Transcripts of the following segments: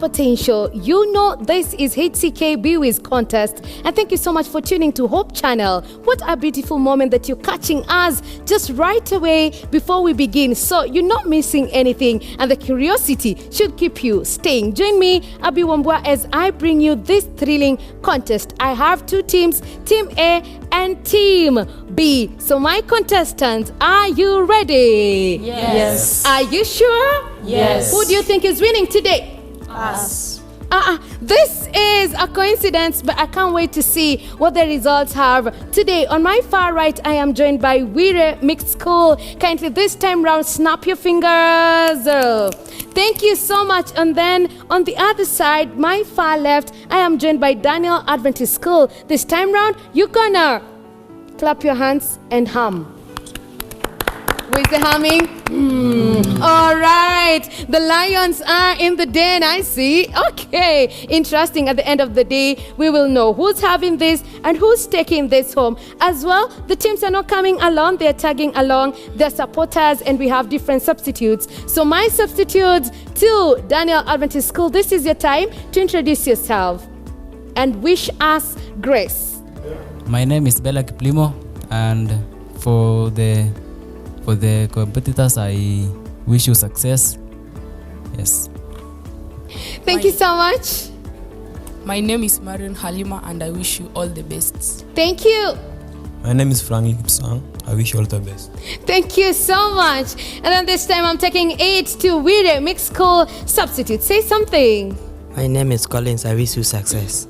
potential. You know this is HCK Biwi's contest. And thank you so much for tuning to Hope Channel. What a beautiful moment that you're catching us just right away before we begin. So you're not missing anything, and the curiosity should keep you staying. Join me, Abi Wambua, as I bring you this thrilling contest. I have two teams, Team A and Team B. So my contestants, are you ready? Yes. Are you sure? Yes. Who do you think is winning today? Us. This is a coincidence, but I can't wait to see what the results have today. On my far right, I am joined by Wire Mixed School. Kindly this time round, snap your fingers. Thank you so much. And then on the other side, my far left, I am joined by Daniel Adventist School. This time round, you're gonna clap your hands and hum. With the humming. All right. The lions are in the den, I see. Okay. Interesting. At the end of the day, we will know who's having this and who's taking this home. As well, the teams are not coming along. They're tagging along their supporters, and we have different substitutes. So my substitutes to Daniel Adventist School, this is your time to introduce yourself and wish us grace. My name is Bella Kiplimo, and for the competitors, I wish you success. Yes. Thank you so much. My name is Marion Halima, and I wish you all the best. Thank you. My name is Frankie Kipsang. I wish you all the best. Thank you so much. And then this time I'm taking it to Wire Mixed School substitute. Say something. My name is Collins. I wish you success.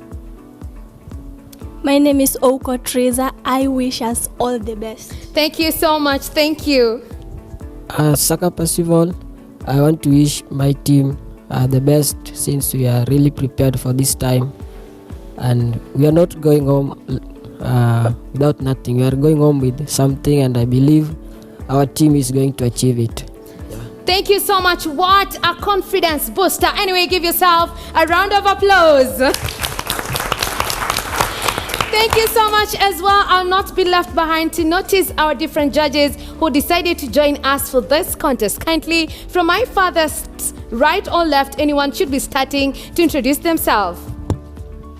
My name is Oko Teresa. I wish us all the best. Thank you so much. Thank you. Saka Percival, I want to wish my team the best, since we are really prepared for this time, and we are not going home without nothing. We are going home with something, and I believe our team is going to achieve it. Thank you so much. What a confidence booster. Anyway, give yourself a round of applause. Thank you so much as well. I'll not be left behind to notice our different judges who decided to join us for this contest. Kindly, from my father's right or left, anyone should be starting to introduce themselves.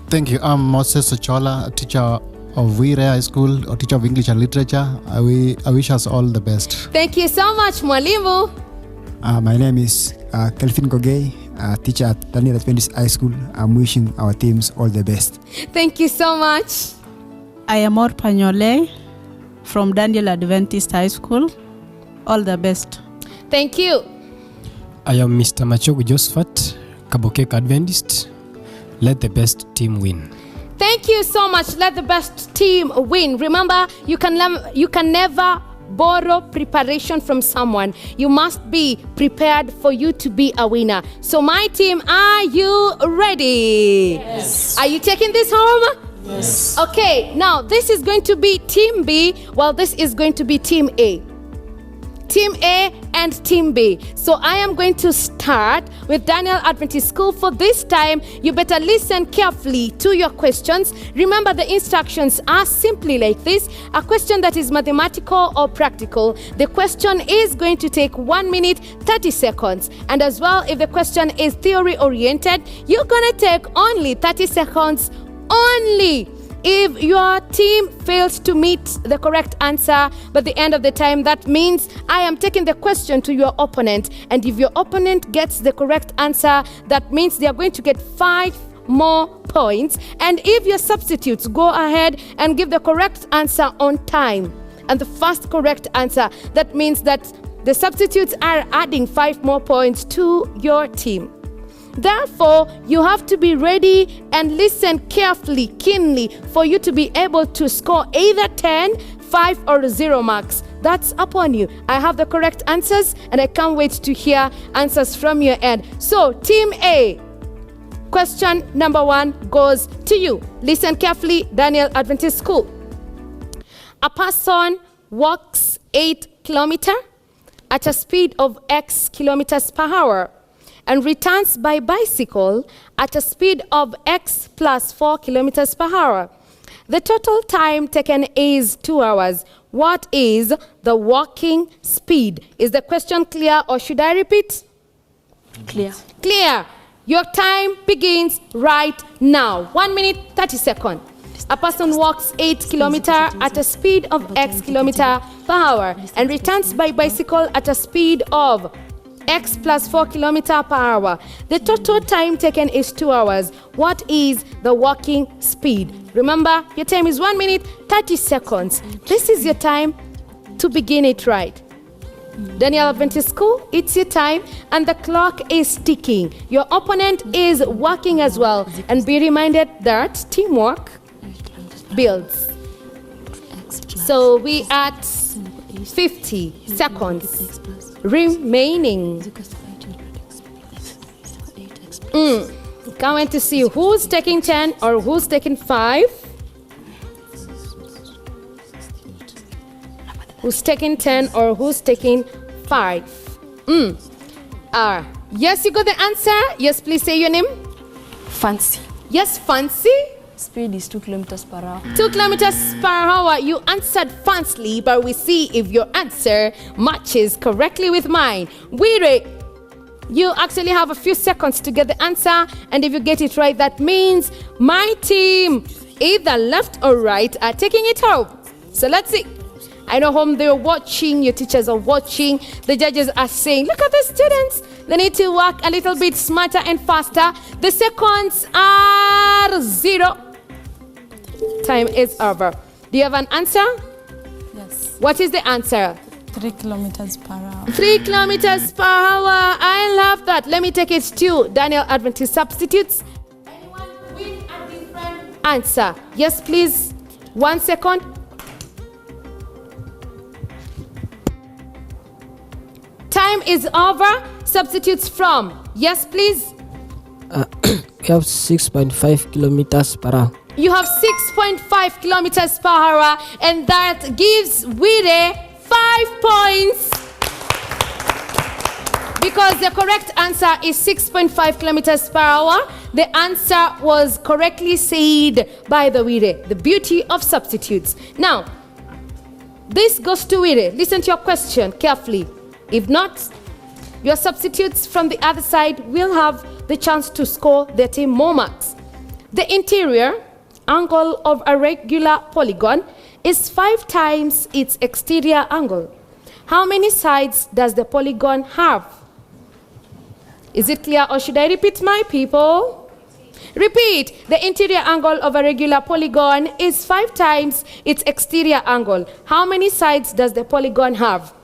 Thank you. I'm Moses Ochola, a teacher of Wire High School, a teacher of English and Literature. I wish us all the best. Thank you so much, Mwalimu. My name is Kelvin Kogei, teacher at Daniel Adventist High School. I'm wishing our teams all the best. Thank you so much. I am Or Panyole from Daniel Adventist High School. All the best. Thank you. I am Mr. Machogu Josephat, Kabokek Adventist. Let the best team win. Thank you so much. Let the best team win. Remember, you can never borrow preparation from someone. You must be prepared for you to be a winner. So my team, are you ready? Yes. Are you taking this home? Yes. Okay, now this is going to be Team B, while this is going to be Team A. Team A and Team B. So I am going to start with Daniel Adventist School. For this time, you better listen carefully to your questions. Remember, the instructions are simply like this. A question that is mathematical or practical. The question is going to take 1 minute, 30 seconds. And as well, if the question is theory oriented, you're going to take only 30 seconds only. If your team fails to meet the correct answer by the end of the time, that means I am taking the question to your opponent. And if your opponent gets the correct answer, that means they are going to get 5 more points. And if your substitutes go ahead and give the correct answer on time, and the first correct answer, that means that the substitutes are adding 5 more points to your team. Therefore, you have to be ready and listen carefully, keenly, for you to be able to score either 10, 5, or 0 marks. That's upon you. I have the correct answers, and I can't wait to hear answers from your end. So, Team A, question number 1 goes to you. Listen carefully, Daniel Adventist School. A person walks 8 kilometers at a speed of X kilometers per hour and returns by bicycle at a speed of X plus 4 kilometers per hour. The total time taken is 2 hours. What is the walking speed? Is the question clear, or should I repeat? Clear. Clear. Your time begins right now. 1 minute, 30 seconds. A person walks 8 kilometers at a speed of X kilometer per hour and returns by bicycle at a speed of X plus 4 kilometer per hour. The total time taken is 2 hours. What is the walking speed? Remember, your time is 1 minute, 30 seconds. This is your time to begin it right. Daniel Adventist School, it's your time and the clock is ticking. Your opponent is working as well. And be reminded that teamwork builds. So we at 50 seconds remaining. Can't wait to see who's taking 10 or who's taking 5. Who's taking 10 or who's taking 5? Yes, you got the answer. Yes, please say your name. Fancy. Yes, Fancy. Speed is 2 kilometers per hour. 2 kilometers per hour. You answered Fancy, but we see if your answer matches correctly with mine. Wire, you actually have a few seconds to get the answer, and if you get it right, that means my team, either left or right, are taking it home. So let's see. I know home they're watching, your teachers are watching, the judges are saying, look at the students. They need to work a little bit smarter and faster. The seconds are 0. Time is over. Do you have an answer? Yes. What is the answer? 3 kilometers per hour. 3 kilometers per hour. I love that. Let me take it to Daniel Adventist substitutes. Anyone with a different answer? Yes, please. 1 second. Time is over. Substitutes from. Yes, please. We have 6.5 kilometers per hour. You have 6.5 kilometers per hour, and that gives Wire 5 points. Because the correct answer is 6.5 kilometers per hour. The answer was correctly said by the Wire. The beauty of substitutes. Now, this goes to Wire. Listen to your question carefully. If not, your substitutes from the other side will have the chance to score their team more marks. The interior angle of a regular polygon is 5 times its exterior angle. How many sides does the polygon have? Is it clear, or should I repeat, my people? Repeat. The interior angle of a regular polygon is 5 times its exterior angle. How many sides does the polygon have?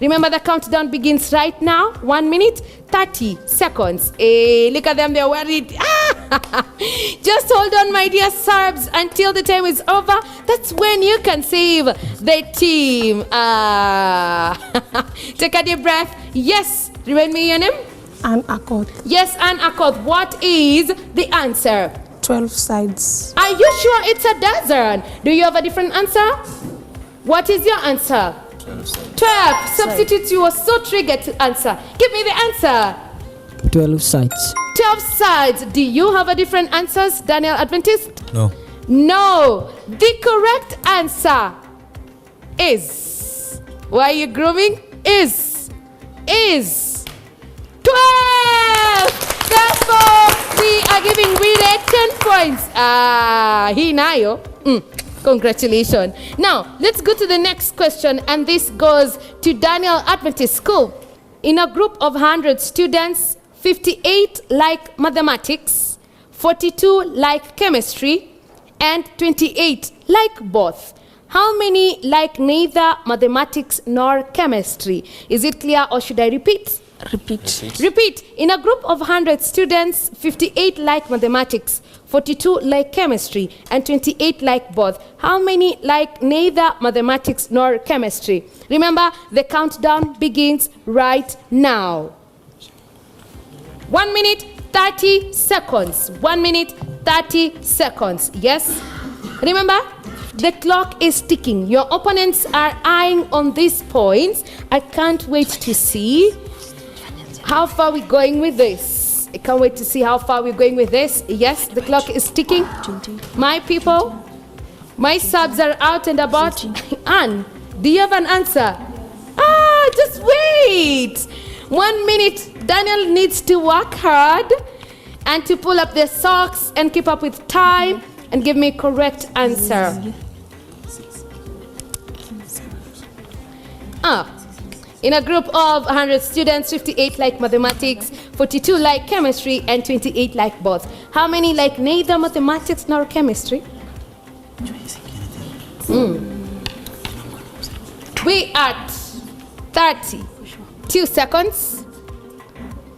Remember, the countdown begins right now. 1 minute, 30 seconds. Hey, look at them, they're worried. Just hold on, my dear Serbs, until the time is over. That's when you can save the team. Take a deep breath. Yes, remind me your name. An accord. Yes, an accord. What is the answer? 12 sides. Are you sure it's a dozen? Do you have a different answer? What is your answer? 12. Substitutes, you were so triggered to answer. Give me the answer. 12 sides. 12 sides. Do you have a different answers, Daniel Adventist? No. No. The correct answer is, why are you grooming? Is 12. Therefore, we are giving Wire 10 points. Hinayo. Congratulations. Now, let's go to the next question, and this goes to Daniel Adventist School. In a group of 100 students, 58 like mathematics, 42 like chemistry, and 28 like both. How many like neither mathematics nor chemistry? Is it clear, or should I repeat? Repeat. In a group of 100 students, 58 like mathematics, 42 like chemistry, and 28 like both. How many like neither mathematics nor chemistry? Remember, the countdown begins right now. 1 minute, 30 seconds. 1 minute, 30 seconds. Yes? Remember, the clock is ticking. Your opponents are eyeing on these points. I can't wait to see how far we're going with this. I can't wait to see how far we're going with this. Yes, the clock is ticking. My people, my subs are out and about. Anne, do you have an answer? Just wait. 1 minute. Daniel needs to work hard. and to pull up their socks and keep up with time and give me correct answer. In a group of 100 students, 58 like mathematics, 42 like chemistry, and 28 like both. How many like neither mathematics nor chemistry? We are at 32 seconds.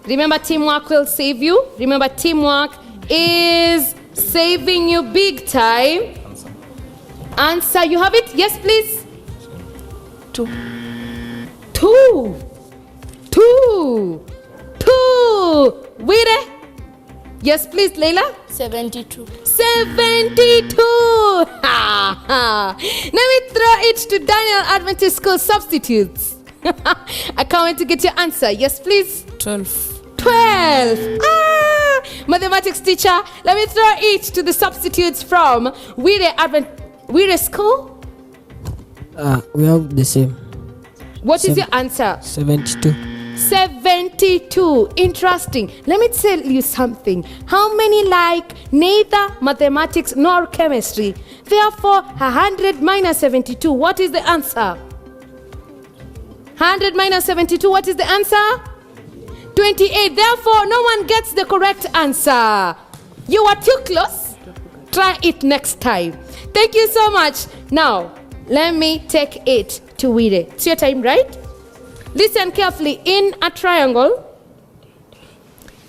Remember, teamwork will save you. Remember, teamwork is saving you big time. Answer, you have it? Yes, please. 2. Wire? Yes, please, Leila. 72. 72. Now we throw it to Daniel Adventist School substitutes. I can't wait to get your answer. Yes, please. 12. 12. Mathematics teacher, let me throw it to the substitutes from Wire School. We have the same. What is your answer? 72. 72. Interesting. Let me tell you something. How many like neither mathematics nor chemistry? Therefore, 100 minus 72. What is the answer? 100 minus 72. What is the answer? 28. Therefore, no one gets the correct answer. You are too close. Try it next time. Thank you so much. Now, let me take it to Wire. It's your time, right? Listen carefully. In a triangle,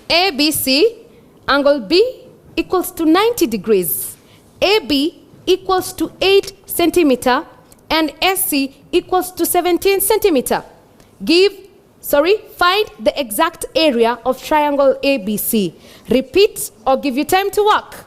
ABC, angle B equals to 90 degrees. AB equals to 8 centimeter and SC equals to 17 centimeter. Find the exact area of triangle ABC. Repeat or give you time to work.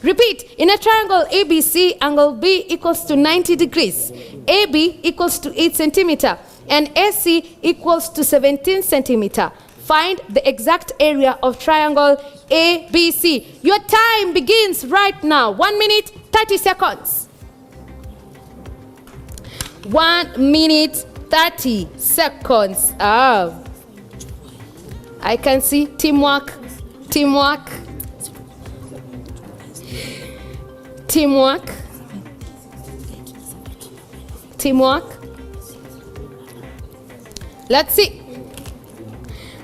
Repeat. In a triangle ABC, angle B equals to 90 degrees. AB equals to 8 centimeter and SC equals to 17 centimeter. Find the exact area of triangle ABC. Your time begins right now. 1 minute, 30 seconds. 1 minute, 30 seconds. I can see teamwork. Teamwork. Teamwork. Teamwork. Let's see.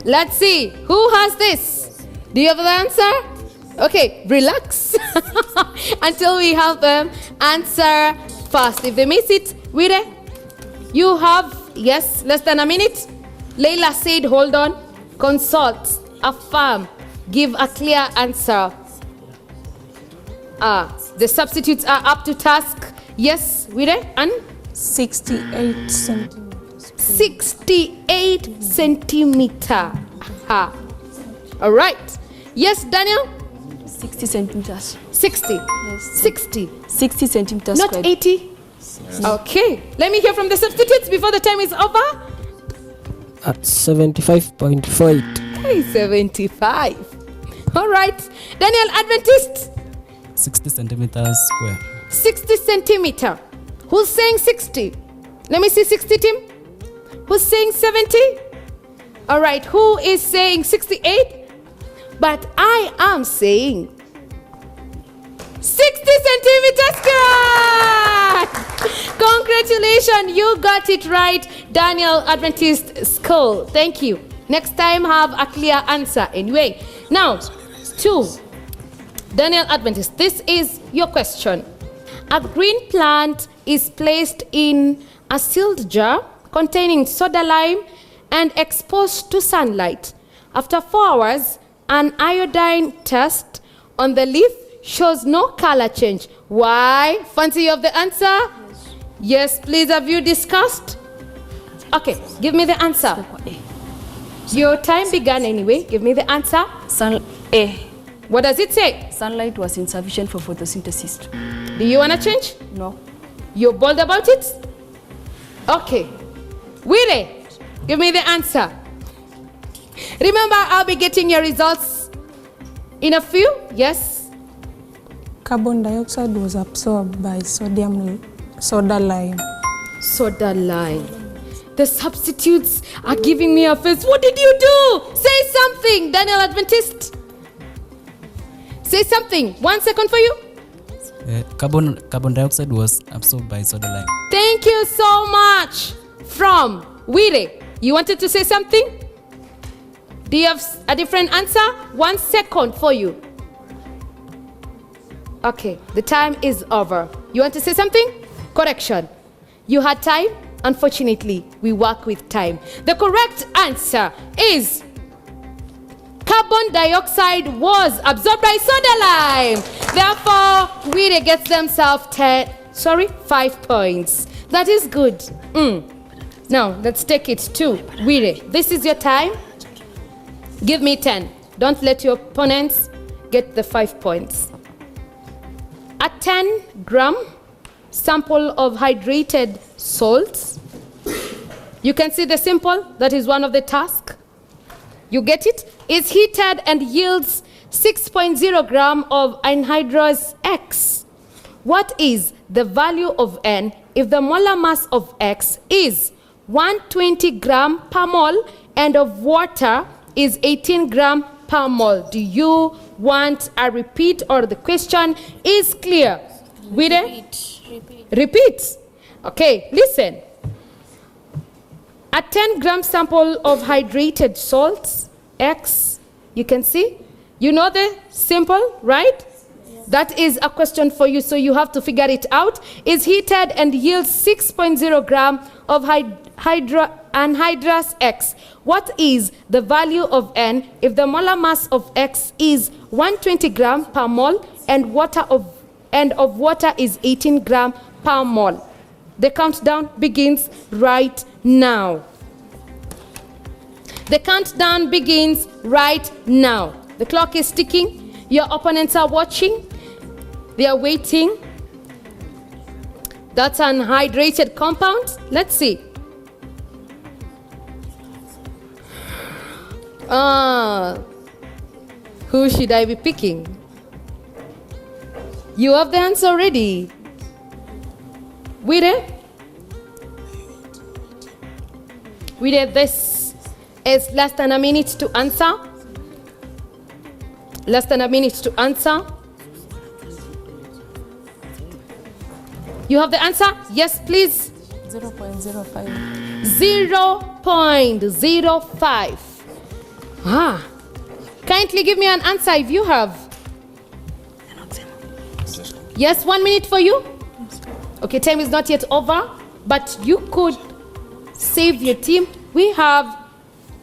Let's see. Who has this? Do you have the answer? Okay, relax until we have them answer fast. If they miss it, Wire, you have, yes, less than a minute. Leila said, hold on, consult, affirm, give a clear answer. The substitutes are up to task. Yes, Wire, and? 68 centimeters. 68 centimeter. All right. Yes, Daniel? 60 centimeters. 60. Yes. 60. 60 centimeters Not squared. 80. Yes. Okay. Let me hear from the substitutes before the time is over. 75.48. Hey, 75. All right. Daniel Adventist? 60 centimeters square. 60 centimeter. Who's saying 60? Let me see 60, Tim. Who's saying 70? All right. Who is saying 68? But I am saying 60 centimeters square. Congratulations. You got it right, Daniel Adventist School. Thank you. Next time, have a clear answer. Anyway, now, 2. Daniel Adventist, this is your question. A green plant is placed in a sealed jar containing soda lime and exposed to sunlight. After 4 hours, an iodine test on the leaf shows no color change. Why? Fancy you have the answer? Yes, please. Have you discussed? Okay, give me the answer. Your time began anyway. Give me the answer. A. What does it say? Sunlight was insufficient for photosynthesis. Do you want to change? No. You're bold about it? Okay. Wire, give me the answer. Remember, I'll be getting your results in a few. Yes? Carbon dioxide was absorbed by soda lime. Soda lime. The substitutes are giving me a face. What did you do? Say something, Daniel Adventist. Say something. 1 second for you. Carbon dioxide was absorbed by soda lime. Thank you so much. From Wire. You wanted to say something? Do you have a different answer? 1 second for you. Okay, the time is over. You want to say something? Correction. You had time? Unfortunately, we work with time. The correct answer is carbon dioxide was absorbed by soda lime. Therefore, Wire gets themselves 5 points. That is good. Now, let's take it to Wire. This is your time. Give me 10. Don't let your opponents get the 5 points. A 10-gram sample of hydrated salts. You can see the symbol. That is one of the tasks. You get it? Is heated and yields 6.0 gram of anhydrous X. What is the value of N if the molar mass of X is 120 gram per mole and of water is 18 gram per mole? Do you want a repeat or the question is clear? Repeat. Okay, listen. A 10-gram sample of hydrated salts, X, you can see? You know the symbol, right? That is a question for you, so you have to figure it out. Is heated and yields 6.0 gram of anhydrous X. What is the value of N if the molar mass of X is 120 gram per mole and of water is 18 gram per mole? The countdown begins right now. The countdown begins right now. The clock is ticking. Your opponents are watching. They are waiting. That's an hydrated compound. Let's see. Who should I be picking? You have the answer already. Wire, this is less than a minute to answer. Less than a minute to answer. You have the answer? Yes, please. 0.05. 0.05. Kindly give me an answer if you have. Yes, 1 minute for you. Okay, time is not yet over, but you could save your team. We have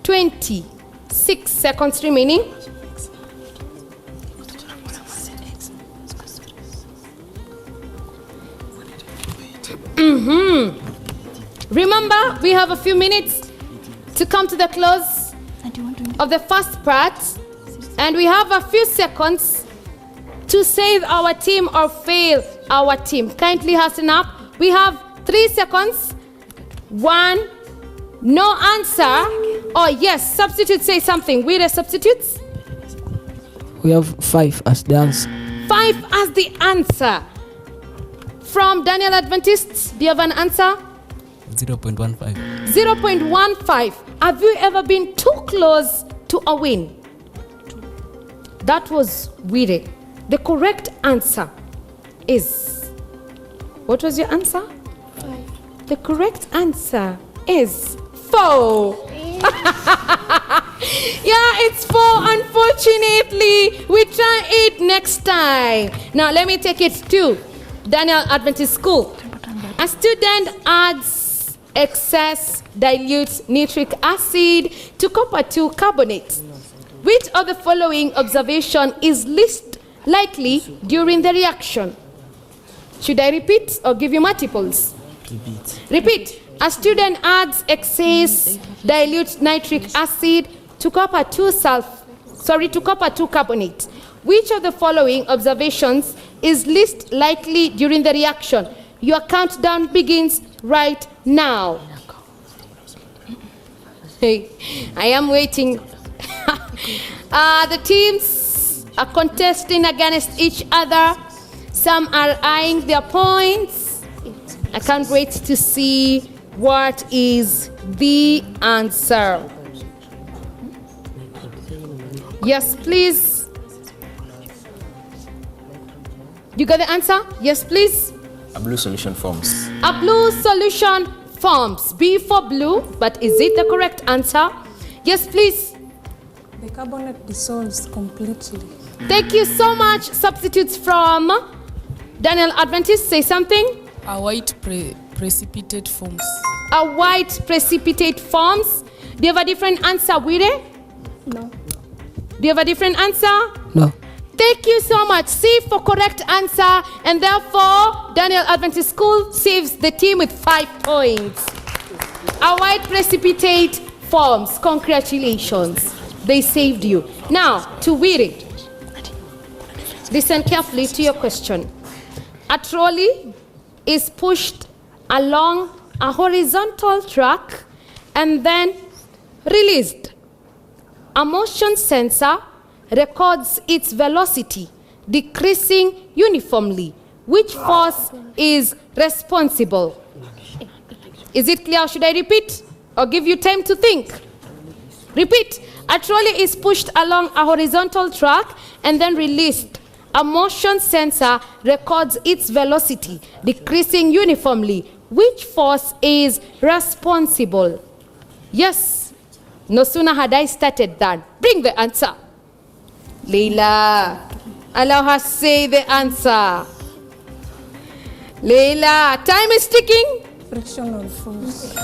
26 seconds remaining. Remember, we have a few minutes to come to the close of the first part, and we have a few seconds to save our team or fail our team. Kindly hasten up. We have 3 seconds. 1, no answer. Oh yes, substitute, say something. We the substitutes? We have 5 as the answer. 5 as the answer. From Daniel Adventist, do you have an answer? 0.15. 0.15. Have you ever been too close to a win? That was Wire. The correct answer is... What was your answer? 5. The correct answer is 4. Yeah, it's 4. Unfortunately, we try it next time. Now, let me take it to Daniel Adventist School. A student adds excess dilute nitric acid to copper 2 carbonate. Which of the following observation is least likely during the reaction? Should I repeat or give you multiples? Repeat. A student adds excess dilute nitric acid to copper 2 carbonate. Which of the following observations is least likely during the reaction? Your countdown begins right now. Hey, I am waiting. The teams are contesting against each other. Some are eyeing their points. I can't wait to see what is the answer. Yes, please. You got the answer? Yes, please. A blue solution forms. A blue solution forms. B for blue, but is it the correct answer? Yes, please. The carbonate dissolves completely. Thank you so much. Substitutes from Daniel Adventist, say something. A white precipitate forms. A white precipitate forms. Do you have a different answer, Wire? No. Do you have a different answer? No. Thank you so much. C for correct answer, and therefore Daniel Adventist School saves the team with 5 points. A white precipitate forms. Congratulations. They saved you. Now, to Wire. Listen carefully to your question. A trolley is pushed along a horizontal track and then released. A motion sensor records its velocity decreasing uniformly. Which force is responsible? Is it clear? Should I repeat or give you time to think? Repeat. A trolley is pushed along a horizontal track and then released. A motion sensor records its velocity decreasing uniformly. Which force is responsible? Yes. No sooner had I started than bring the answer. Leila, allow her say the answer. Leila, time is ticking. Frictional force.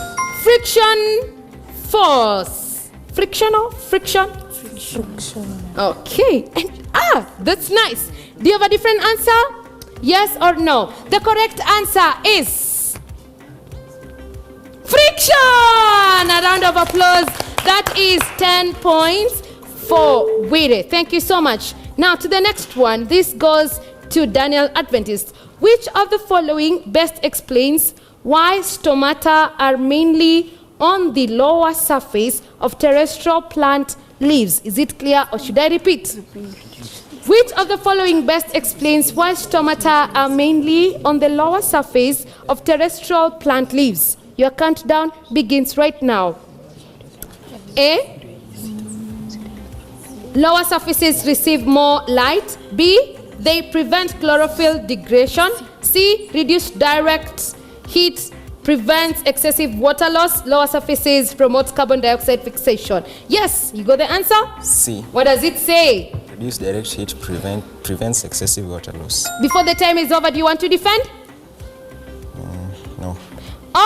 Friction force. Frictional? Friction? Frictional. Okay. And, that's nice. Do you have a different answer? Yes or no? The correct answer is friction. A round of applause. That is 10 points for Wire. Thank you so much. Now to the next one. This goes to Daniel Adventist. Which of the following best explains why stomata are mainly on the lower surface of terrestrial plant leaves? Is it clear or should I repeat? Which of the following best explains why stomata are mainly on the lower surface of terrestrial plant leaves? Your countdown begins right now. A. Lower surfaces receive more light. B. They prevent chlorophyll degradation. C. Reduce direct heat, prevents excessive water loss. Lower surfaces promote carbon dioxide fixation. Yes, you got the answer? C. What does it say? Reduce direct heat prevents excessive water loss. Before the time is over, do you want to defend? No.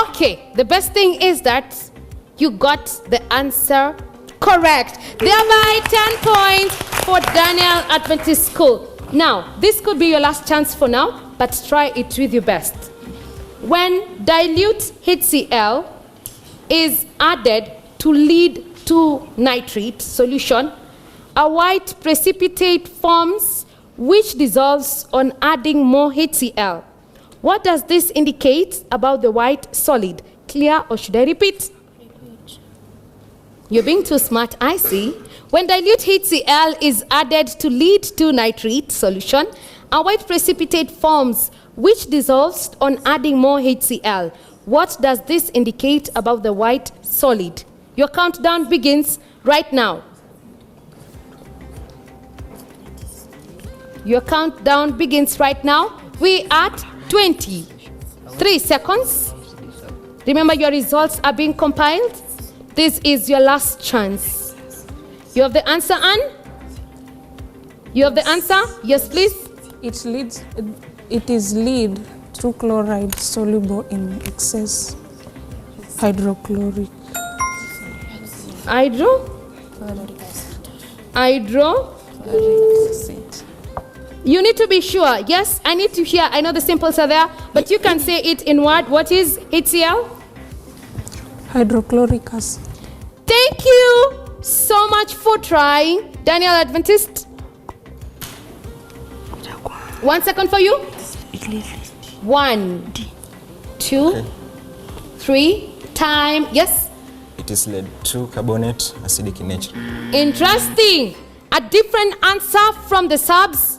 Okay, the best thing is that you got the answer correct. Thereby 10 points for Daniel Adventist School. Now, this could be your last chance for now, but try it with your best. When dilute HCl is added to lead to nitrate solution, a white precipitate forms which dissolves on adding more HCl. What does this indicate about the white solid? Clear or should I repeat? You're being too smart, I see. When dilute HCl is added to lead to nitrate solution, a white precipitate forms which dissolves on adding more HCl. What does this indicate about the white solid? Your countdown begins right now. Your countdown begins right now. We are at 23 seconds. Remember, your results are being compiled. This is your last chance. You have the answer, Anne? You have the answer? Yes, please. It is lead through chloride soluble in excess hydrochloric. You need to be sure. Yes, I need to hear. I know the simples are there, but you can say it in word. What is HCl? Hydrochloric acid. Thank you so much for trying. Daniel Adventist. 1 second for you. 1, 2, 3. Time. Yes. It is lead through carbonate, acidic in nature. Interesting. A different answer from the subs.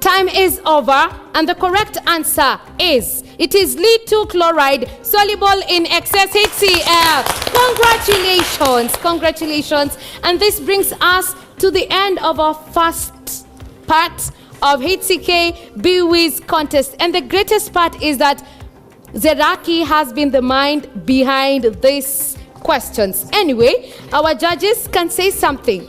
Time is over, and the correct answer is it is lead 2 chloride soluble in excess HCl. Congratulations. And this brings us to the end of our first part of HCK BWIS contest. And the greatest part is that Zeraki has been the mind behind these questions. Anyway, our judges can say something.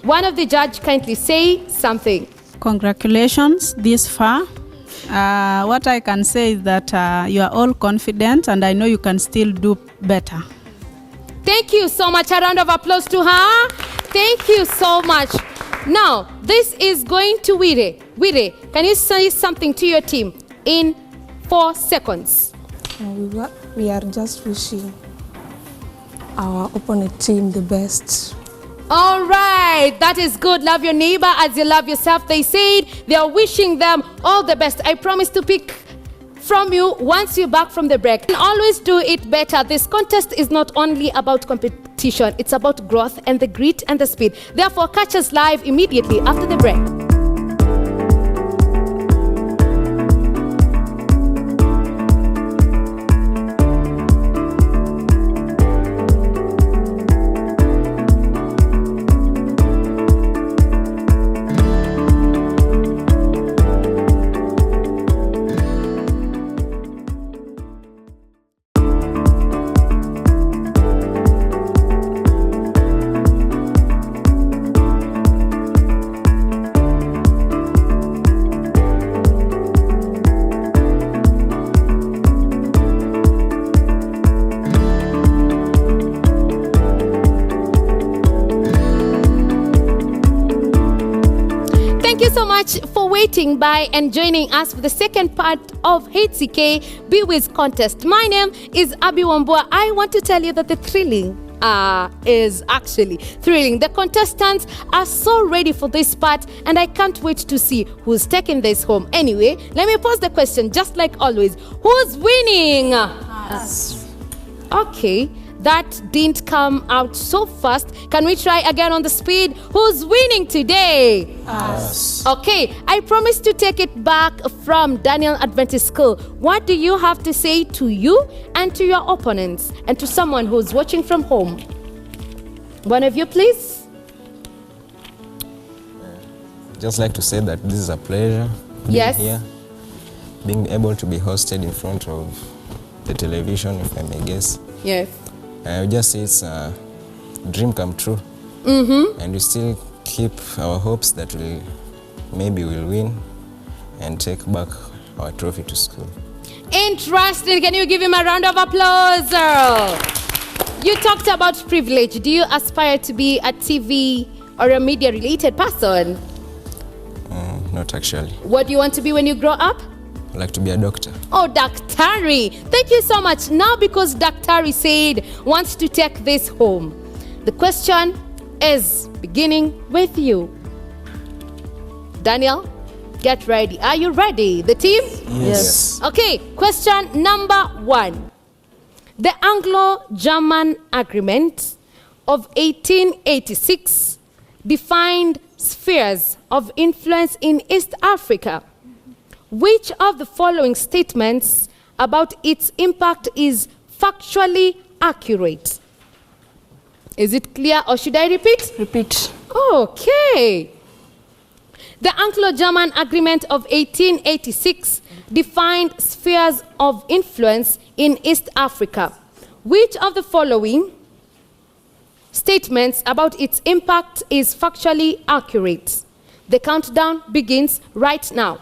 One of the judges kindly say something. Congratulations this far. What I can say is that you are all confident and I know you can still do better. Thank you so much. A round of applause to her. Thank you so much. Now, this is going to Wire. Wire, can you say something to your team in 4 seconds? We are just wishing our opponent team the best. All right, that is good. Love your neighbor as you love yourself. They said they are wishing them all the best. I promise to pick from you once you're back from the break. And always do it better. This contest is not only about competition, it's about growth and the grit and the speed. Therefore, catch us live immediately after the break. For waiting by and joining us for the second part of HCK BWIS contest. My name is Abby Wambua. I want to tell you that the thrilling is actually thrilling. The contestants are so ready for this part and I can't wait to see who's taking this home. Anyway, let me pose the question just like always. Who's winning? Us. Okay. That didn't come out so fast. Can we try again on the speed? Who's winning today? Us. Okay, I promise to take it back from Daniel Adventist School. What do you have to say to you and to your opponents and to someone who's watching from home? One of you, please. Just like to say that this is a pleasure being here, being able to be hosted in front of the television, if I may guess. Yes. I would just say it's a dream come true. And we still keep our hopes that maybe we'll win and take back our trophy to school. Interesting. Can you give him a round of applause? You talked about privilege. Do you aspire to be a TV or a media related person? Not actually. What do you want to be when you grow up? I'd like to be a doctor. Oh, Daktari. Thank you so much. Now, because Daktari said wants to take this home, the question is beginning with you. Daniel, get ready. Are you ready? The team? Yes. Okay, question number 1. The Anglo-German Agreement of 1886 defined spheres of influence in East Africa. Which of the following statements about its impact is factually accurate? Is it clear or should I repeat? Repeat. Okay. The Anglo-German Agreement of 1886 defined spheres of influence in East Africa. Which of the following statements about its impact is factually accurate? The countdown begins right now.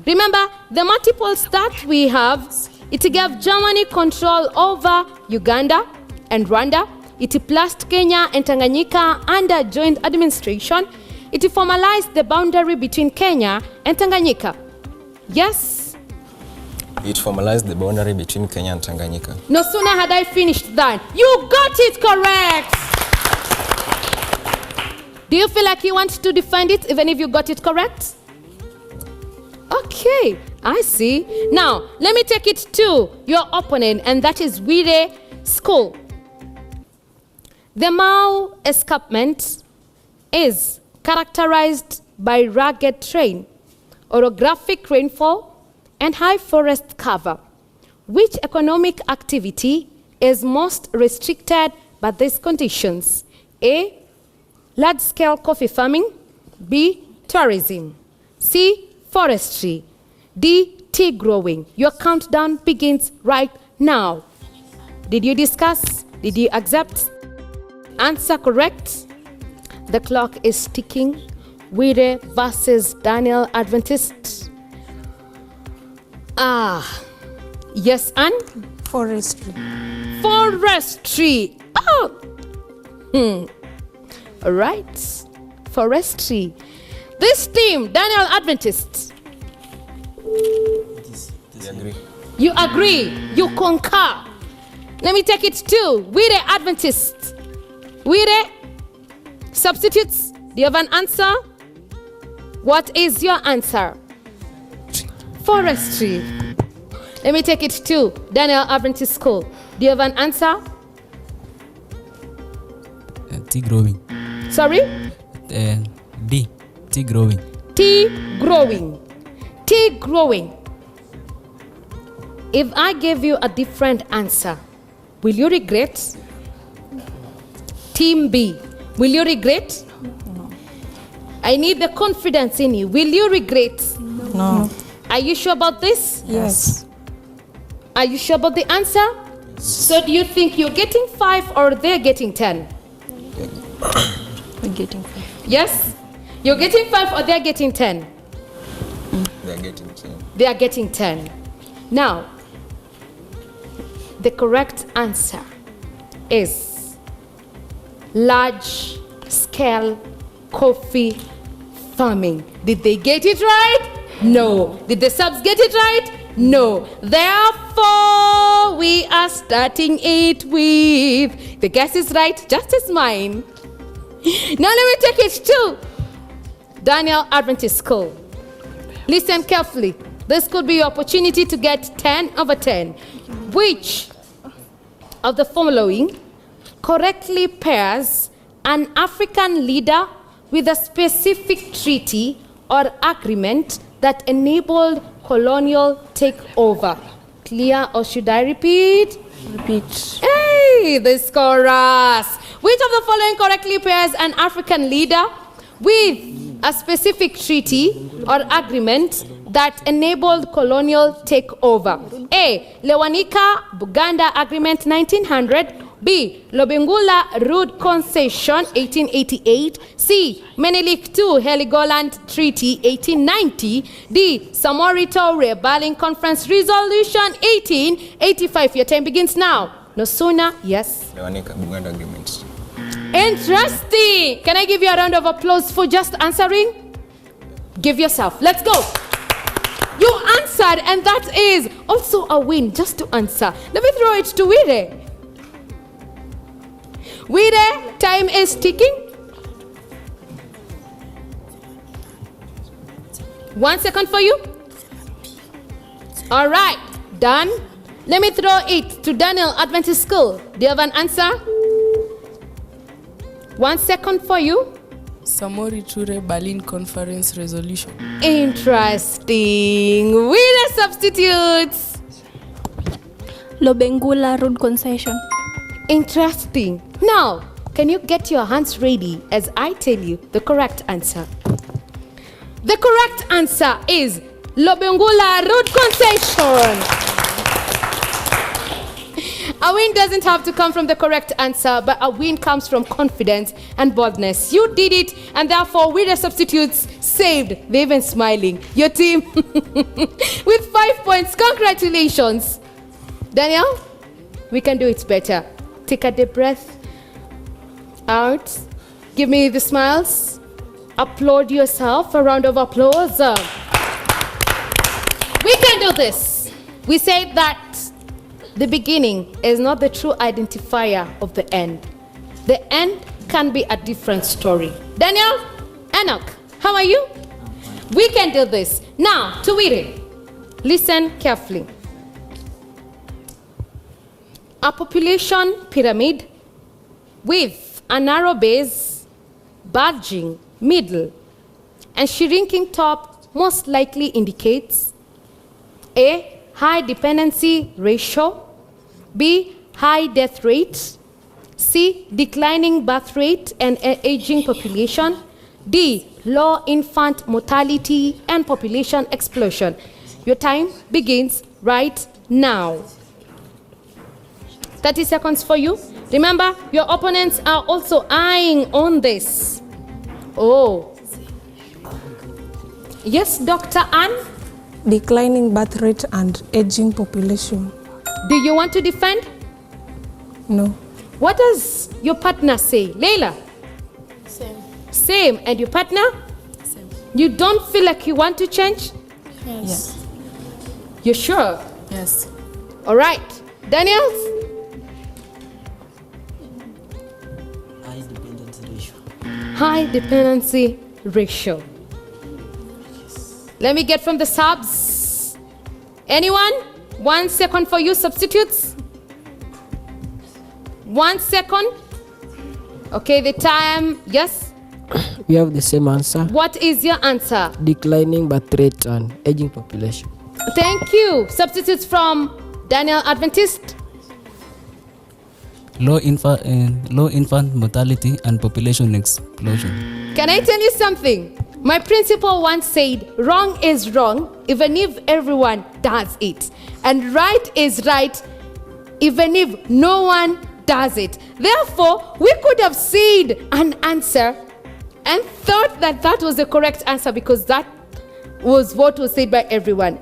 Remember, the multiples that we have, it gave Germany control over Uganda and Rwanda. It placed Kenya and Tanganyika under joint administration. It formalized the boundary between Kenya and Tanganyika. Yes? It formalized the boundary between Kenya and Tanganyika. No sooner had I finished that, you got it correct. Do you feel like you want to defend it even if you got it correct? Okay, I see. Now, let me take it to your opponent, and that is Wire School. The Mau escarpment is characterized by rugged terrain, orographic rainfall, and high forest cover. Which economic activity is most restricted by these conditions? A, large-scale coffee farming. B, tourism. C, forestry. D, tea growing. Your countdown begins right now. Did you discuss? Did you accept? Answer correct. The clock is ticking. Wire versus Daniel Adventist. Yes, and? Forestry. Forestry. All right. Forestry. This team, Daniel Adventist. We agree. You agree. You concur. Let me take it to Wire Adventist. Wire, substitutes. Do you have an answer? What is your answer? Forestry. Let me take it to Daniel Adventist School. Do you have an answer? Tea growing. Sorry? D. Tea growing. Tea growing. Tea growing. If I gave you a different answer, will you regret? Team B, will you regret? No. I need the confidence in you. Will you regret? No. Are you sure about this? Yes. Are you sure about the answer? So do you think you're getting 5 or they're getting 10? We're getting 5. Yes? You're getting 5 or they're getting 10? They are getting 10. They are getting 10. Now, the correct answer is large scale coffee farming. Did they get it right? No. Did the subs get it right? No. Therefore, we are starting it with, the guess is right, just as mine. Now let me take it to Daniel Adventist School. Listen carefully. This could be your opportunity to get 10 over 10. Which of the following correctly pairs an African leader with a specific treaty or agreement that enabled colonial takeover? Clear, or should I repeat? Repeat. Hey, this chorus. Which of the following correctly pairs an African leader with a specific treaty or agreement that enabled colonial takeover? A. Lewanika Buganda Agreement 1900. B. Lobengula Road Concession 1888. C. Menelik II Heligoland Treaty 1890. D. Samori Toure Berlin Conference Resolution 1885. Your time begins now. No sooner. Yes. Lewanika Buganda Agreement. Interesting. Can I give you a round of applause for just answering? Give yourself. Let's go. You answered, and that is also a win just to answer. Let me throw it to Wire. Wire, time is ticking. 1 second for you. All right, done. Let me throw it to Daniel Adventist School. Do you have an answer? 1 second for you. Samori Toure Berlin Conference Resolution. Interesting. Wire substitutes. Lobengula Road Concession. Interesting. Now, can you get your hands ready as I tell you the correct answer? The correct answer is Lobengula Road Concession. A win doesn't have to come from the correct answer, but a win comes from confidence and boldness. You did it, and therefore, with the substitutes, saved. They're even smiling. Your team with 5 points. Congratulations. Daniel, we can do it better. Take a deep breath out. Give me the smiles. Applaud yourself. A round of applause. We can do this. We say that the beginning is not the true identifier of the end. The end can be a different story. Daniel, Enoch, how are you? We can do this. Now, to Wire, listen carefully. A population pyramid with a narrow base, bulging middle, and shrinking top most likely indicates A. High dependency ratio. B. High death rate. C. Declining birth rate and aging population. D. low infant mortality and population explosion. Your time begins right now. 30 seconds for you. Remember, your opponents are also eyeing on this. Oh. Yes, Dr. Ann? Declining birth rate and aging population. Do you want to defend? No. What does your partner say? Leila? Same. And your partner? Same. You don't feel like you want to change? Yes. You're sure? Yes. All right. Daniels? High dependency ratio. High dependency ratio. Let me get from the subs. Anyone? 1 second for you, substitutes. 1 second. Okay, the time, yes? We have the same answer. What is your answer? Declining birth rate and aging population. Thank you. Substitutes from Daniel Adventist. Low infant mortality and population explosion. Can I tell you something? My principal once said, wrong is wrong, even if everyone does it. And right is right, even if no one does it. Therefore, we could have said an answer and thought that that was the correct answer because that was what was said by everyone.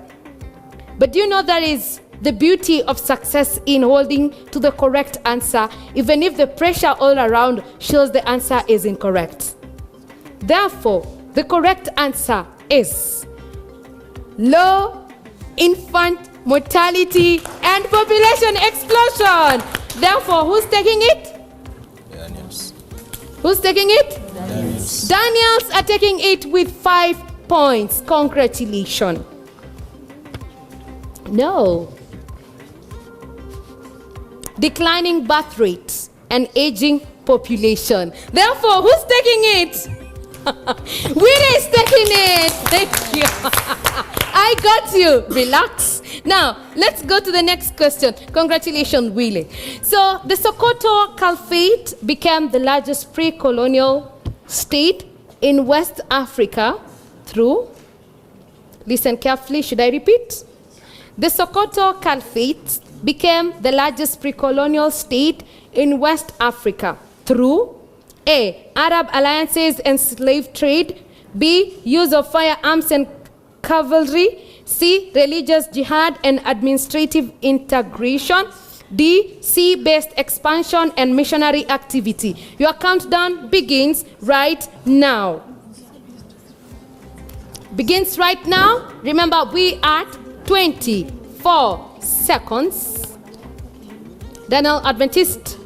But do you know that is the beauty of success in holding to the correct answer, even if the pressure all around shows the answer is incorrect? Therefore, the correct answer is low infant mortality and population explosion. Therefore, who's taking it? Daniels. Who's taking it? Daniels. Daniels are taking it with 5 points. Congratulations. No. Declining birth rates and aging population. Therefore, who's taking it? Wira is taking it. Thank you. I got you. Relax. Now, let's go to the next question. Congratulations, Willie. So, the Sokoto Caliphate became the largest pre-colonial state in West Africa through, listen carefully, should I repeat? The Sokoto Caliphate became the largest pre-colonial state in West Africa through A. Arab alliances and slave trade. B. Use of firearms and cavalry. C. Religious jihad and administrative integration. D. Sea-based expansion and missionary activity. Your countdown begins right now. Begins right now. Remember, we are at 24 seconds. Daniel Adventist.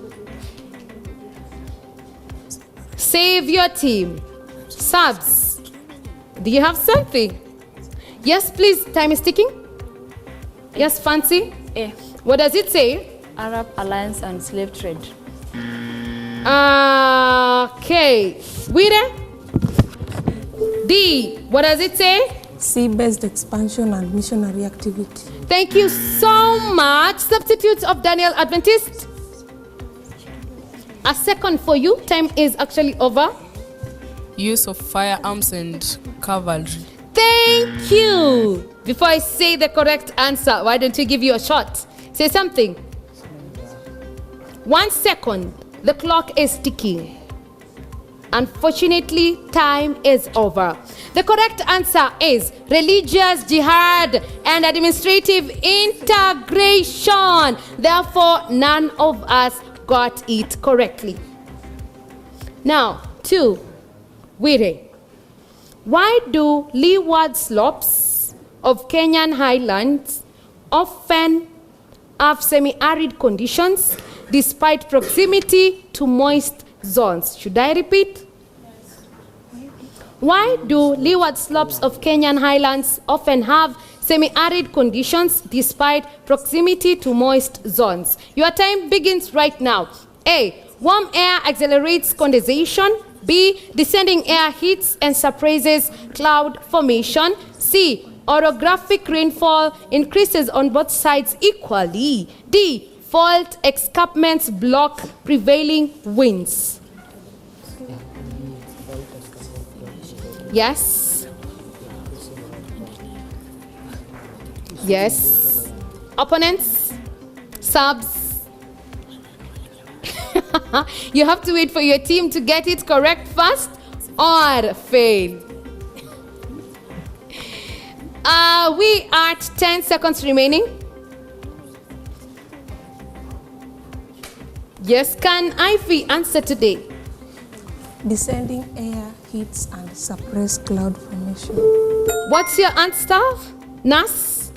Save your team. Subs. Do you have something? Yes, please. Time is ticking. Yes, Fancy. A. What does it say? Arab alliance and slave trade. Okay. Wira? D. What does it say? Sea-based expansion and missionary activity. Thank you so much. Substitutes of Daniel Adventist. A second for you. Time is actually over. Use of firearms and cavalry. Thank you. Before I say the correct answer, why don't you give you a shot? Say something. 1 second. The clock is ticking. Unfortunately, time is over. The correct answer is religious jihad and administrative integration. Therefore, none of us got it correctly. Now, 2. Wire. Why do leeward slopes of Kenyan highlands often have semi-arid conditions despite proximity to moist zones? Should I repeat? Yes. Why do leeward slopes of Kenyan highlands often have semi-arid conditions despite proximity to moist zones? Your time begins right now. A. Warm air accelerates condensation. B. Descending air heats and suppresses cloud formation. C. Orographic rainfall increases on both sides equally. D. Fault escarpments block prevailing winds. Yes. Yes. Opponents? Subs? You have to wait for your team to get it correct first or fail. We are at 10 seconds remaining. Yes, can Ivy answer today? Descending air hits and suppress cloud formation. What's your answer, Nas?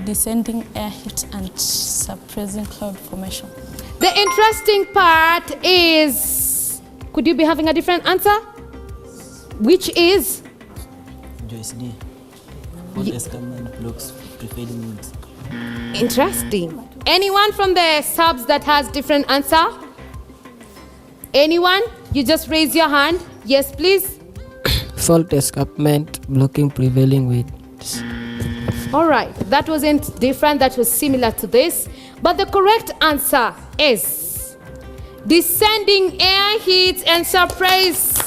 Descending air heat and suppressing cloud formation. The interesting part is, could you be having a different answer? Which is? Joyce D. Hot escarpment blocks prevailing winds. Interesting. Anyone from the subs that has different answer? Anyone? You just raise your hand. Yes, please. Fault escarpment blocking prevailing winds. All right, that wasn't different, that was similar to this. But the correct answer is descending air heat and suppress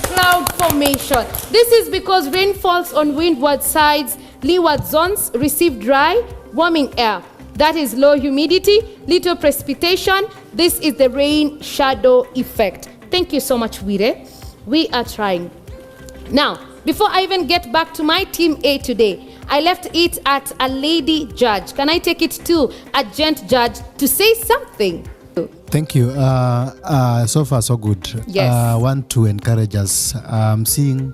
cloud formation. This is because rain falls on windward sides, leeward zones receive dry, warming air. That is low humidity, little precipitation. This is the rain shadow effect. Thank you so much, Wire. We are trying. Now, before I even get back to my team A today, I left it at a lady judge. Can I take it to a gent judge to say something? Thank you. So far, so good. Yes. I want to encourage us. Seeing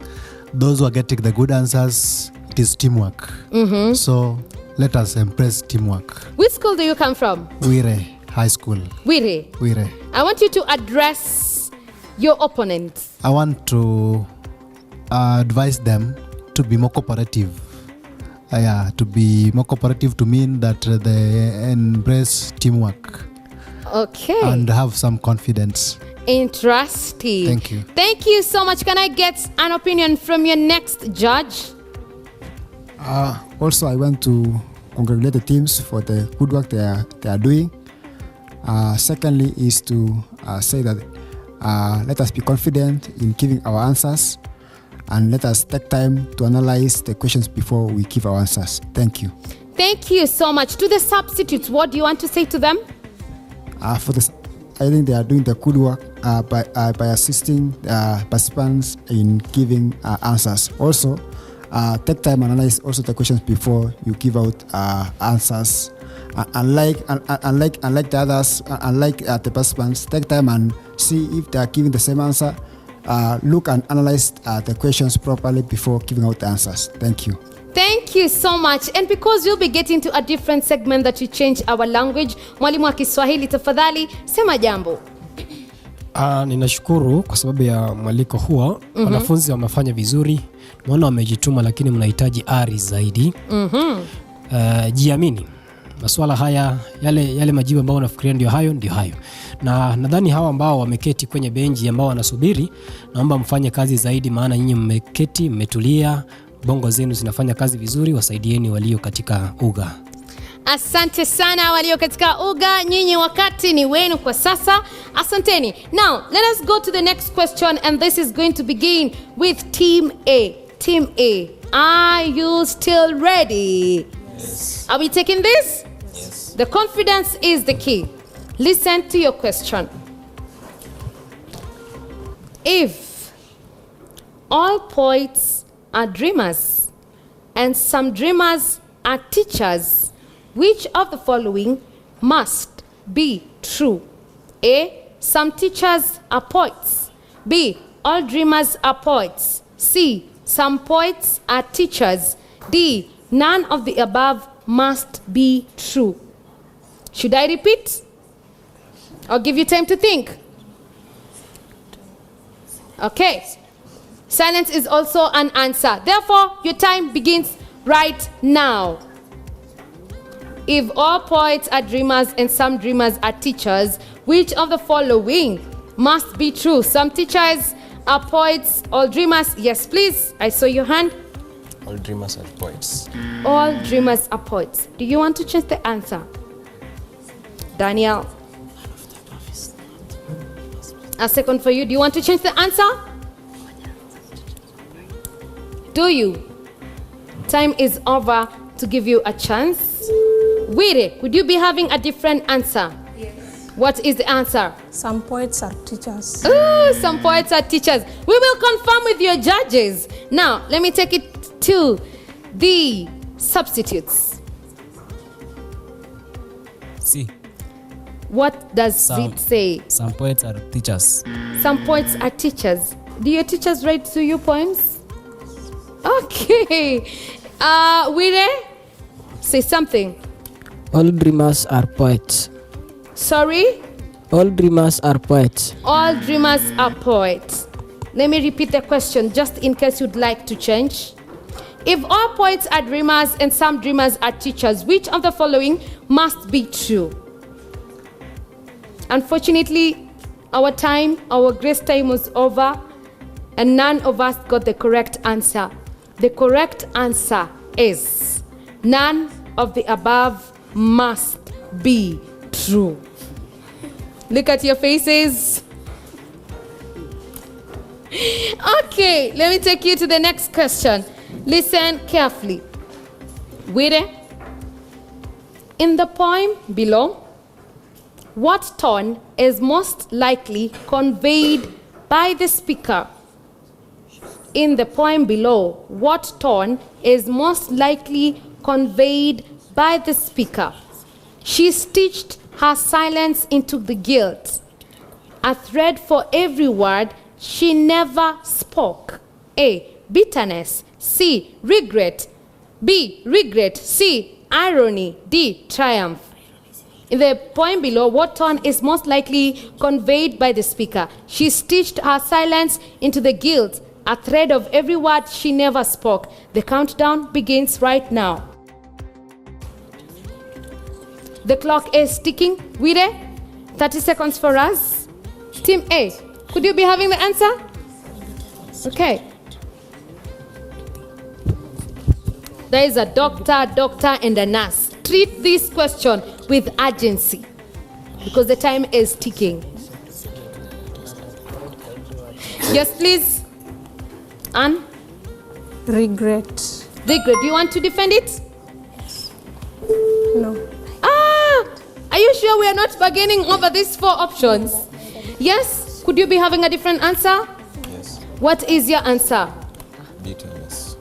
those who are getting the good answers, it is teamwork. Mm-hmm. So let us embrace teamwork. Which school do you come from? Wire High School. Wire. Wire. I want you to address your opponent. I want to advise them to be more cooperative. To be more cooperative to mean that they embrace teamwork. Okay. And have some confidence. Interesting. Thank you. Thank you so much. Can I get an opinion from your next judge? Also, I want to congratulate the teams for the good work they are doing. Secondly is to say that let us be confident in giving our answers, and let us take time to analyze the questions before we give our answers. Thank you. Thank you so much. To the substitutes, what do you want to say to them? For this, I think they are doing the good work by assisting participants in giving answers. Also, take time and analyze also the questions before you give out answers. Unlike the others, unlike the participants, take time and see if they are giving the same answer. Look and analyze the questions properly before giving out the answers. Thank you. Thank you so much. And because you'll be getting to a different segment that you change our language, mwalimu wa Kiswahili, tafadhali sema jambo. Ninashukuru kwa sababu ya mwaliko huo. Wanafunzi wamefanya vizuri. Naona wamejituma, lakini mnahitaji ari zaidi. Jiamini. Masuala haya, yale majibu ambao unafikiria ndio hayo. Na nadhani hawa ambao wameketi kwenye benchi ambao wanasubiri, naomba mfanye kazi zaidi, maana nyinyi mmeketi, mmetulia, bongo zenu zinafanya kazi vizuri. Wasaidieni walio katika uga. Asante sana walio katika uga, nyinyi wakati ni wenu kwa sasa. Asanteni. Now, let us go to the next question, and this is going to begin with Team A. Team A, are you still ready? Yes. Are we taking this? Yes. The confidence is the key. Listen to your question. If all poets are dreamers and some dreamers are teachers, which of the following must be true? A, some teachers are poets. B, all dreamers are poets. C, some poets are teachers. D, none of the above must be true. Should I repeat? I'll give you time to think. Okay. Silence is also an answer. Therefore, your time begins right now. If all poets are dreamers and some dreamers are teachers, which of the following must be true? Some teachers are poets, all dreamers. Yes, please. I saw your hand. All dreamers are poets. All dreamers are poets. Do you want to change the answer? Daniel. A second for you. Do you want to change the answer? Do you? Time is over to give you a chance. Wire, could you be having a different answer? Yes. What is the answer? Some poets are teachers. Oh, some poets are teachers. We will confirm with your judges. Now, let me take it to the substitutes. See, What does it say? some poets are teachers. Some poets are teachers. Do your teachers write to you poems? Okay. Wire, say something. All dreamers are poets. Sorry? All dreamers are poets. All dreamers are poets. Let me repeat the question just in case you'd like to change. If all poets are dreamers and some dreamers are teachers, which of the following must be true? Unfortunately, our grace time was over, and none of us got the correct answer. The correct answer is none of the above must be true. Look at your faces. Okay, let me take you to the next question. Listen carefully. Wire, in the poem below, what tone is most likely conveyed by the speaker? In the poem below, what tone is most likely conveyed by the speaker? She stitched her silence into the guilt. A thread for every word she never spoke. A, bitterness. C, regret. B, regret. C, irony. D, triumph. In the poem below, what tone is most likely conveyed by the speaker? She stitched her silence into the guilt, a thread of every word she never spoke. The countdown begins right now. The clock is ticking. Wire, 30 seconds for us. Team A, could you be having the answer? Okay. There is a doctor, and a nurse. Treat this question with urgency because the time is ticking. Yes, please. Anne? Regret. Regret. Do you want to defend it? No. Are you sure we are not bargaining over these 4 options? Yes? Could you be having a different answer? Yes. What is your answer? Bitterness.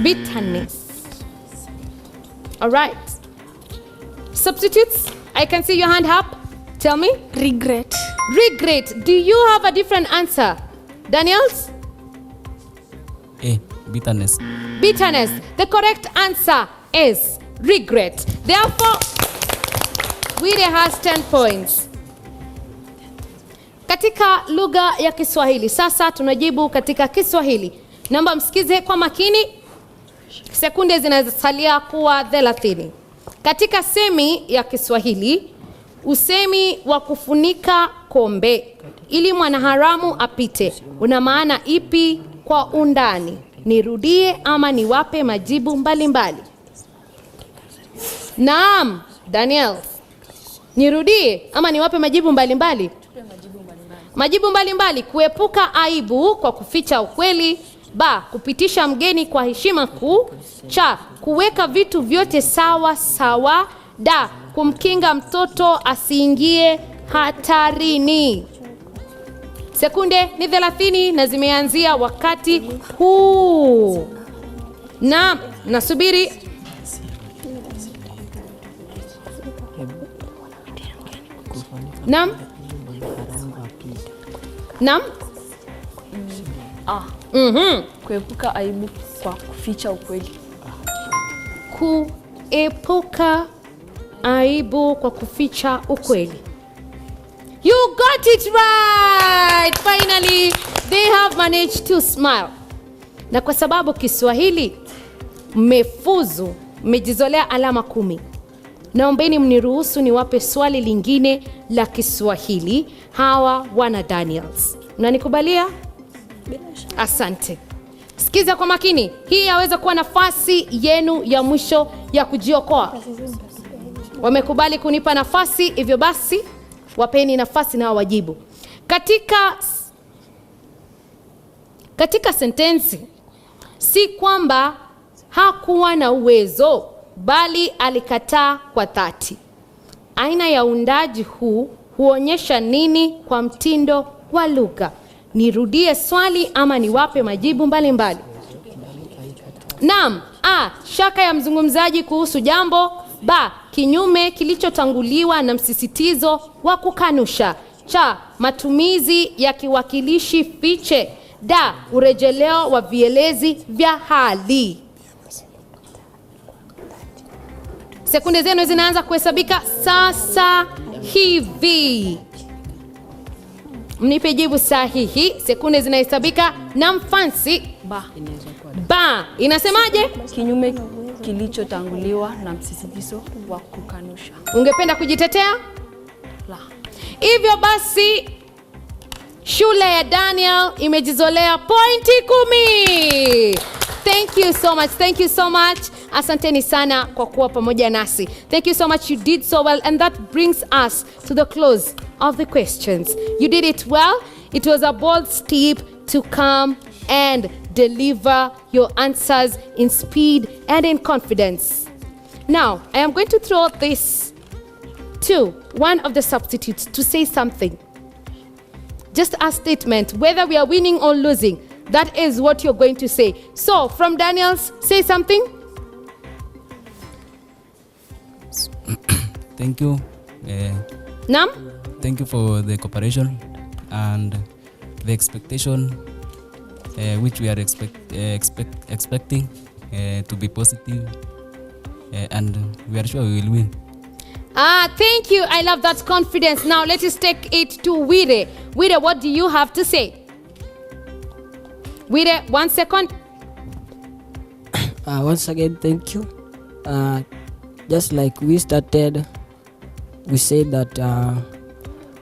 Bitterness. All right. Substitutes, I can see your hand up. Tell me. Regret. Regret. Do you have a different answer? Daniels? A, bitterness. Bitterness. The correct answer is regret. Therefore, Wire has 10 points. Katika lugha ya Kiswahili. Sasa tunajibu katika Kiswahili. Naomba msikize kwa makini. Sekunde zinasalia kuwa 30. Katika semi ya Kiswahili, usemi wa kufunika kombe ili mwanaharamu apite una maana ipi kwa undani? Nirudie ama niwape majibu mbalimbali? Naam, Daniel. Nirudie ama niwape majibu mbalimbali? Majibu mbalimbali: kuepuka aibu kwa kuficha ukweli. Ba, kupitisha mgeni kwa heshima kuu. Cha, kuweka vitu vyote sawa sawa. Da, kumkinga mtoto asiingie hatarini. Sekunde ni 30 na zimeanzia wakati huu. Na nasubiri. Naam. Naam. Kuepuka aibu kwa kuficha ukweli. Kuepuka aibu kwa kuficha ukweli. You got it right! Finally, they have managed to smile. Na kwa sababu Kiswahili mmefuzu, mmejizolea alama 10. Naombeni mniruhusu niwape swali lingine la Kiswahili hawa wana Daniels. Unanikubalia? Asante. Sikiza kwa makini. Hii yaweza kuwa nafasi yenu ya mwisho ya kujiokoa. Wamekubali kunipa nafasi, hivyo basi wapeni nafasi na wajibu. Katika sentensi si kwamba hakuwa na uwezo, bali alikataa kwa dhati. Aina ya uundaji huu huonyesha nini kwa mtindo wa lugha? Nirudie swali ama niwape majibu mbalimbali? Naam. A, shaka ya mzungumzaji kuhusu jambo. B, kinyume kilichotanguliwa na msisitizo wa kukanusha. Cha, matumizi ya kiwakilishi fiche. D, urejeleo wa vielezi vya hali. Sekunde zenu zinaanza kuhesabika sasa hivi. Mnipe jibu sahihi. Sekunde zinahesabika na mfansi. Ba, inasemaje? Kinyume kilichotanguliwa na msisitizo wa kukanusha. Ungependa kujitetea? La. Hivyo basi shule ya Daniel imejizolea pointi 10. Thank you so much. Thank you so much. Asanteni sana kwa kuwa pamoja nasi. Thank you so much. You did so well, and that brings us to the close of the questions. You did it well. It was a bold step to come and deliver your answers in speed and in confidence. Now, I am going to throw this to one of the substitutes to say something. Just a statement, whether we are winning or losing. That is what you're going to say. So, from Daniels, say something. Thank you. Nam? Thank you for the cooperation and the expectation which we are expecting to be positive, and we are sure we will win. Thank you. I love that confidence. Now let us take it to Wire. Wire, what do you have to say? Wire, 1 second. Once again, thank you. Just like we started, we said that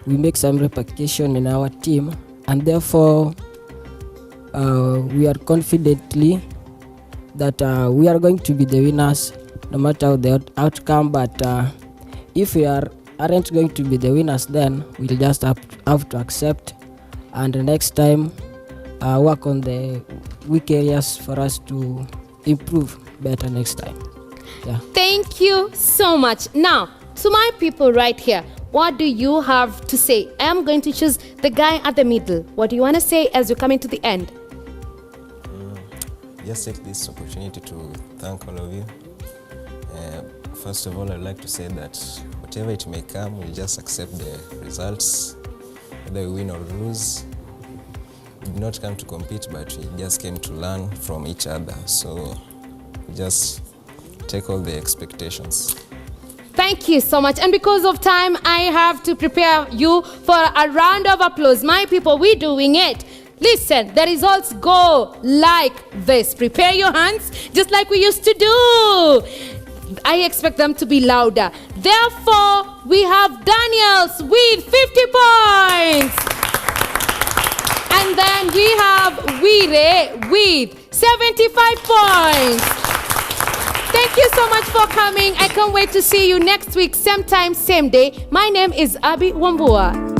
we make some repetition in our team, and therefore we are confidently that we are going to be the winners no matter the outcome. But if we aren't going to be the winners, then we'll just have to accept, and the next time work on the weak areas for us to improve better next time. Yeah. Thank you so much. Now, to my people right here, what do you have to say? I am going to choose the guy at the middle. What do you want to say as you're coming to the end? Just take this opportunity to thank all of you. First of all, I'd like to say that whatever it may come, we'll just accept the results, whether we win or lose. We did not come to compete, but we just came to learn from each other. So just take all the expectations. Thank you so much. And because of time, I have to prepare you for a round of applause. My people, we're doing it. Listen, the results go like this. Prepare your hands just like we used to do. I expect them to be louder. Therefore, we have Daniels with 50 points. And then we have Wire with 75 points. Thank you so much for coming. I can't wait to see you next week, same time, same day. My name is Abby Wambua.